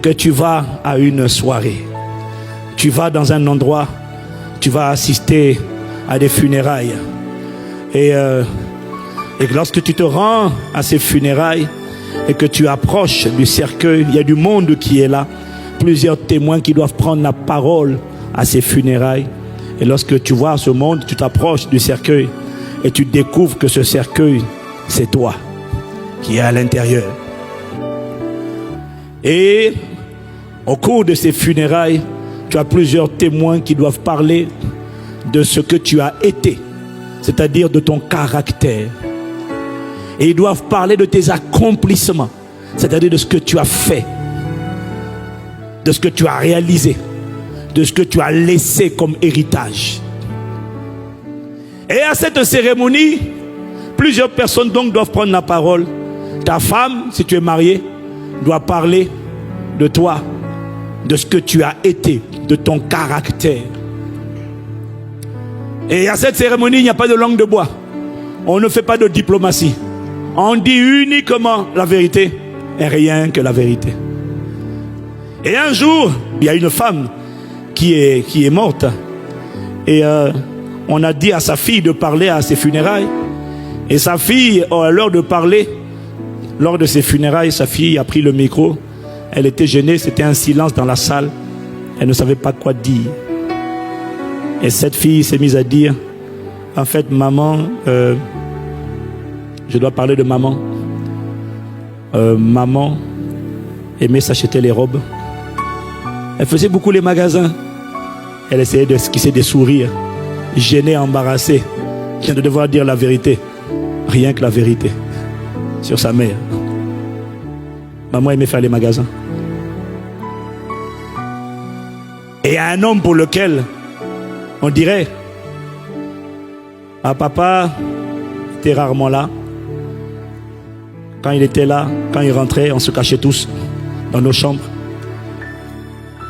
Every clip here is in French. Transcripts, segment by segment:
que tu vas à une soirée. Tu vas dans un endroit, tu vas assister à des funérailles. Et lorsque tu te rends à ces funérailles et que tu approches du cercueil, il y a du monde qui est là. Plusieurs témoins qui doivent prendre la parole à ces funérailles. Et lorsque tu vois ce monde, tu t'approches du cercueil et tu découvres que ce cercueil, c'est toi qui est à l'intérieur. Et au cours de ces funérailles, tu as plusieurs témoins qui doivent parler de ce que tu as été, c'est-à-dire de ton caractère. Et ils doivent parler de tes accomplissements, c'est-à-dire de ce que tu as fait, de ce que tu as réalisé, de ce que tu as laissé comme héritage. Et à cette cérémonie, plusieurs personnes donc doivent prendre la parole. Ta femme, si tu es marié, doit parler de toi, de ce que tu as été, de ton caractère. Et à cette cérémonie, il n'y a pas de langue de bois. On ne fait pas de diplomatie. On dit uniquement la vérité et rien que la vérité. Et un jour, il y a une femme qui est morte. Et on a dit à sa fille de parler à ses funérailles. Et sa fille, à l'heure de parler, lors de ses funérailles, sa fille a pris le micro. Elle était gênée, c'était un silence dans la salle. Elle ne savait pas quoi dire. Et cette fille s'est mise à dire, en fait, maman, je dois parler de maman. Maman aimait s'acheter les robes. Elle faisait beaucoup les magasins. Elle essayait d'esquisser des sourires, gênée, embarrassée, de devoir dire la vérité. Rien que la vérité sur sa mère. Maman aimait faire les magasins. Et il y a un homme pour lequel on dirait, ah, papa était rarement là. Quand il était là, quand il rentrait, on se cachait tous dans nos chambres.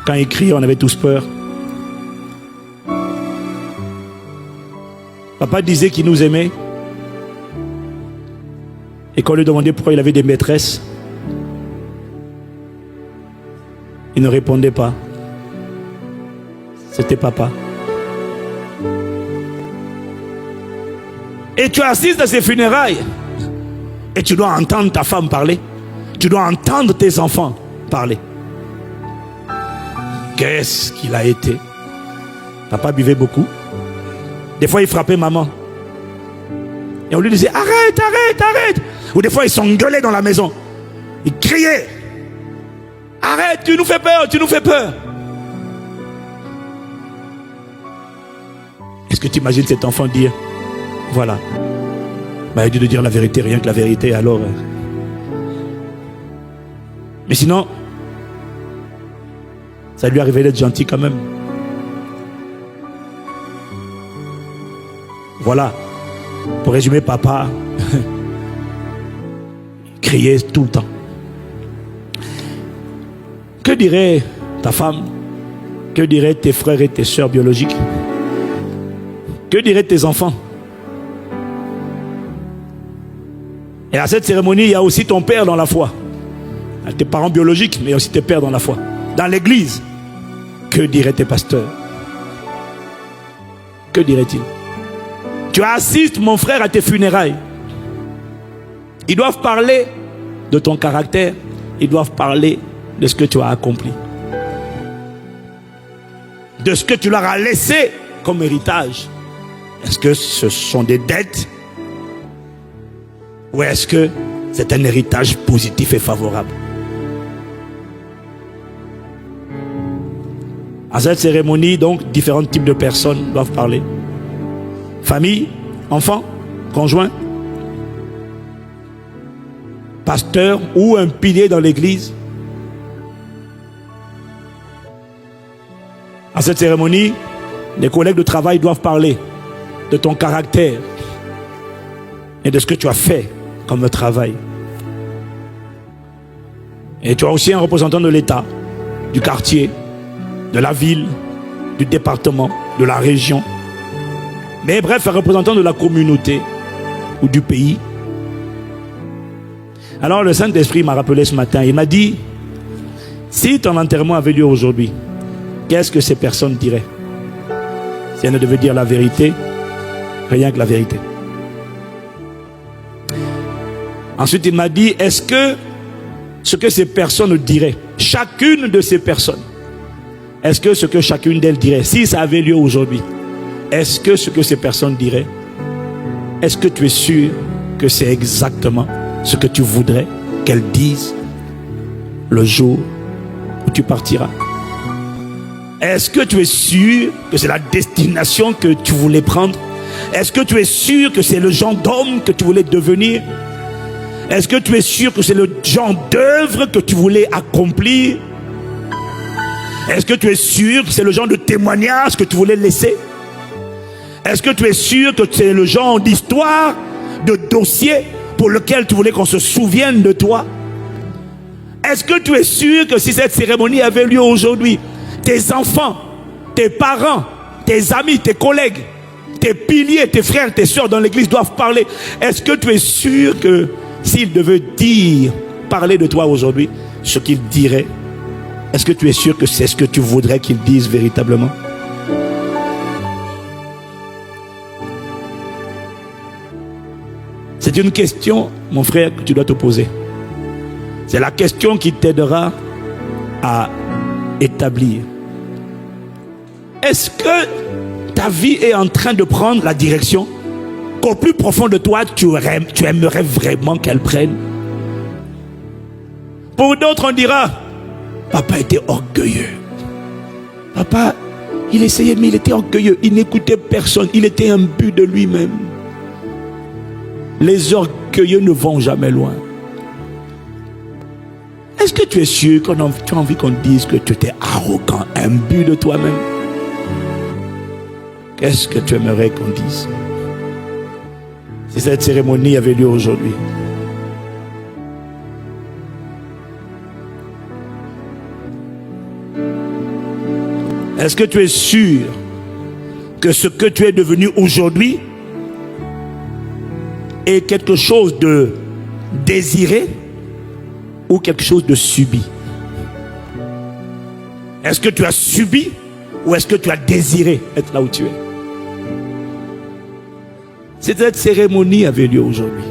Quand il criait, on avait tous peur. Papa disait qu'il nous aimait. Et quand on lui demandait pourquoi il avait des maîtresses, il ne répondait pas. C'était papa. Et tu assistes à ces funérailles et tu dois entendre ta femme parler. Tu dois entendre tes enfants parler. Qu'est-ce qu'il a été? Papa buvait beaucoup. Des fois, il frappait maman. Et on lui disait, arrête, arrête, arrête. Ou des fois, ils s'engueulaient dans la maison. Ils criaient. Arrête, tu nous fais peur, tu nous fais peur. Est-ce que tu imagines cet enfant dire, voilà, il a dû de dire la vérité, rien que la vérité, alors. Mais sinon, ça lui arrivait d'être gentil quand même. Voilà, pour résumer, papa criait tout le temps. Que dirait ta femme? Que diraient tes frères et tes sœurs biologiques? Que diraient tes enfants? Et à cette cérémonie, il y a aussi ton père dans la foi. Tes parents biologiques, mais aussi tes pères dans la foi. Dans l'église, que diraient tes pasteurs? Que diraient-ils? Tu assistes, mon frère, à tes funérailles. Ils doivent parler de ton caractère. Ils doivent parler de ce que tu as accompli. De ce que tu leur as laissé comme héritage. Est-ce que ce sont des dettes? Ou est-ce que c'est un héritage positif et favorable? À cette cérémonie, donc, différents types de personnes doivent parler. Famille, enfants, conjoints, pasteur ou un pilier dans l'église. À cette cérémonie, les collègues de travail doivent parler de ton caractère et de ce que tu as fait comme travail. Et tu as aussi un représentant de l'État, du quartier, de la ville, du département, de la région. Mais bref, un représentant de la communauté ou du pays. Alors le Saint-Esprit m'a rappelé ce matin, il m'a dit, Si ton enterrement avait lieu aujourd'hui, qu'est-ce que ces personnes diraient? Si elles ne devaient dire la vérité, rien que la vérité. Ensuite, il m'a dit, est-ce que ce que ces personnes diraient, chacune de ces personnes, est-ce que ce que chacune d'elles dirait, si ça avait lieu aujourd'hui, est-ce que ce que ces personnes diraient, est-ce que tu es sûr que c'est exactement ce que tu voudrais qu'elles disent le jour où tu partiras? Est-ce que tu es sûr que c'est la destination que tu voulais prendre? Est-ce que tu es sûr que c'est le genre d'homme que tu voulais devenir? Est-ce que tu es sûr que c'est le genre d'œuvre que tu voulais accomplir? Est-ce que tu es sûr que c'est le genre de témoignage que tu voulais laisser? Est-ce que tu es sûr que c'est le genre d'histoire, de dossier pour lequel tu voulais qu'on se souvienne de toi? Est-ce que tu es sûr que si cette cérémonie avait lieu aujourd'hui, tes enfants, tes parents, tes amis, tes collègues, tes piliers, tes frères, tes soeurs dans l'église doivent parler? Est-ce que tu es sûr que s'ils devaient parler de toi aujourd'hui, ce qu'ils diraient, est-ce que tu es sûr que c'est ce que tu voudrais qu'ils disent véritablement? C'est une question, mon frère, que tu dois te poser. C'est la question qui t'aidera à établir. Est-ce que ta vie est en train de prendre la direction qu'au plus profond de toi, tu aimerais vraiment qu'elle prenne? Pour d'autres, on dira, papa était orgueilleux. Papa, il essayait, mais il était orgueilleux. Il n'écoutait personne. Il était imbu de lui-même. Les orgueilleux ne vont jamais loin. Est-ce que tu es sûr que tu as envie qu'on dise que tu étais arrogant, imbu de toi-même? Qu'est-ce que tu aimerais qu'on dise si cette cérémonie avait lieu aujourd'hui? Est-ce que tu es sûr que ce que tu es devenu aujourd'hui est quelque chose de désiré ou quelque chose de subi? Est-ce que tu as subi ou est-ce que tu as désiré être là où tu es? Si cette cérémonie avait lieu aujourd'hui,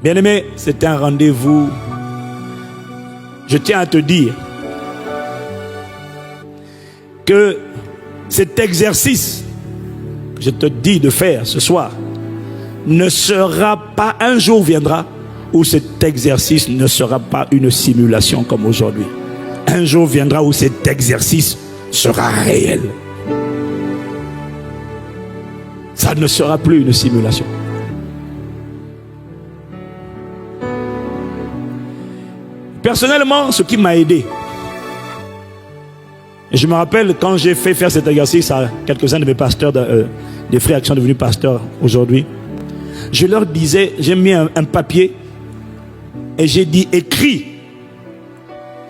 bien-aimé, c'est un rendez-vous. Je tiens à te dire que cet exercice que je te dis de faire ce soir ne sera pas, un jour viendra où cet exercice ne sera pas une simulation comme aujourd'hui. Un jour viendra où cet exercice sera réel. Ça ne sera plus une simulation. Personnellement, ce qui m'a aidé, et je me rappelle quand j'ai fait faire cet exercice à quelques-uns de mes pasteurs, des frères qui sont devenus pasteurs aujourd'hui, je leur disais, j'ai mis un papier et j'ai dit, écris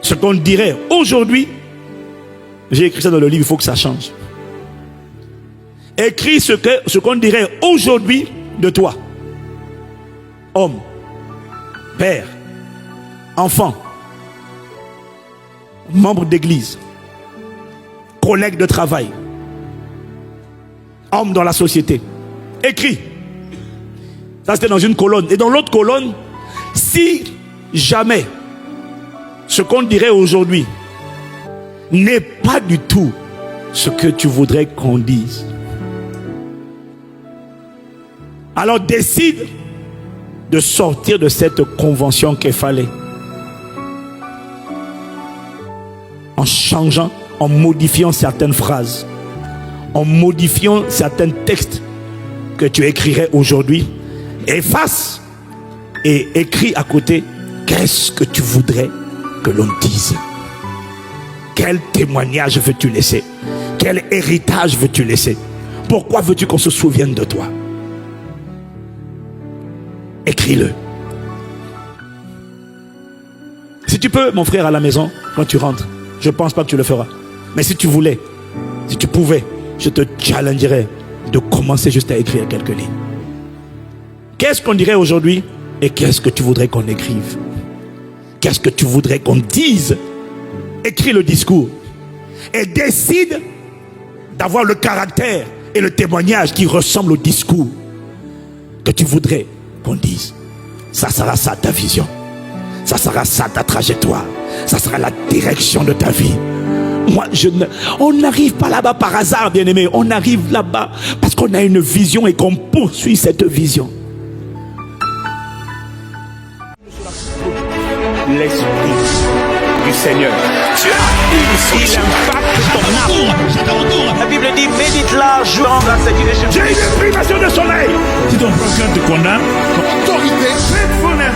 ce qu'on dirait aujourd'hui. J'ai écrit ça dans le livre, il faut que ça change. Écris ce qu'on dirait aujourd'hui de toi. Homme, père, enfant, membre d'église, collègue de travail, homme dans la société. Écris. Ça, c'était dans une colonne. Et dans l'autre colonne, si jamais ce qu'on dirait aujourd'hui n'est pas du tout ce que tu voudrais qu'on dise, alors décide de sortir de cette convention qu'il fallait. En changeant, en modifiant certaines phrases, en modifiant certains textes que tu écrirais aujourd'hui, efface et écris à côté, qu'est-ce que tu voudrais que l'on dise? Quel témoignage veux-tu laisser? Quel héritage veux-tu laisser? Pourquoi veux-tu qu'on se souvienne de toi? Écris-le. Si tu peux, mon frère, à la maison, quand tu rentres, je ne pense pas que tu le feras. Mais si tu voulais, si tu pouvais, je te challengerais de commencer juste à écrire quelques lignes. Qu'est-ce qu'on dirait aujourd'hui et qu'est-ce que tu voudrais qu'on écrive? qu'est-ce que tu voudrais qu'on dise? Écris le discours et décide d'avoir le caractère et le témoignage qui ressemble au discours que tu voudrais qu'on dise. Ça sera ça ta vision. Ça sera ça ta trajectoire. Ça sera la direction de ta vie. Moi, on n'arrive pas là-bas par hasard, bien-aimé. On arrive là-bas parce qu'on a une vision et qu'on poursuit cette vision. L'esprit du Seigneur. Tu as il impacte ton âme. La Bible dit médite largement dans cette direction. J'ai une privation de soleil. Si ton procureur te condamne, autorité, faithfulness,